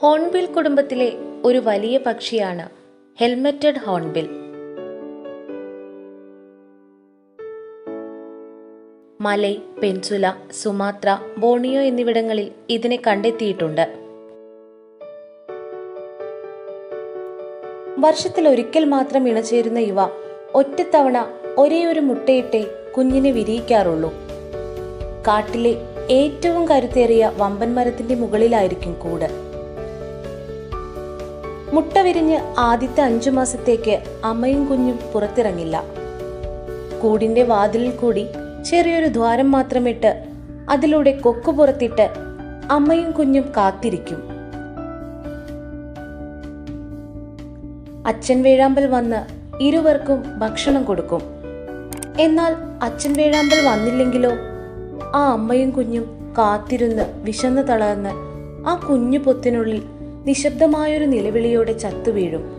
Hornbill കുടുംബത്തിലെ ഒരു വലിയ പക്ഷിയാണ് helmeted hornbill. Malay, peninsula, Sumatra, Borneo എന്നിവിടങ്ങളിൽ ഇതിനെ കണ്ടെത്തിയിട്ടുണ്ട്. വർഷത്തിൽ ഒരിക്കൽ മാത്രം ഇണചേരുന്ന ഇവ ഒറ്റത്തവണ ഒരേയൊരു മുട്ടയിട്ടേ കുഞ്ഞിനെ വിരിയിക്കാറുള്ളൂ. കാട്ടിലെ ഏറ്റവും കരുത്തേറിയ വമ്പൻ മരത്തിന്റെ മുകളിലായിരിക്കും കൂട്. മുട്ട വിരിഞ്ഞ് ആദ്യത്തെ 5 മാസത്തേക്ക് അമ്മയും കുഞ്ഞും പുറത്തിറങ്ങില്ല. കൂടിന്റെ വാതിലിൽ കൂടി ചെറിയൊരു ദ്വാരം മാത്രമിട്ട് അതിലൂടെ കൊക്കു പുറത്തിട്ട് അമ്മയും കുഞ്ഞും കാത്തിരിക്കും. അച്ഛൻ വേഴാമ്പൽ വന്ന് ഇരുവർക്കും ഭക്ഷണം കൊടുക്കും. എന്നാൽ അച്ഛൻ വേഴാമ്പൽ വന്നില്ലെങ്കിലോ ആ അമ്മയും കുഞ്ഞും കാത്തിരുന്ന് വിശന്ന് തളർന്ന് ആ കുഞ്ഞു പൊത്തിനുള്ളിൽ നിശബ്ദമായൊരു നിലവിളിയോടെ ചത്തുവീഴും.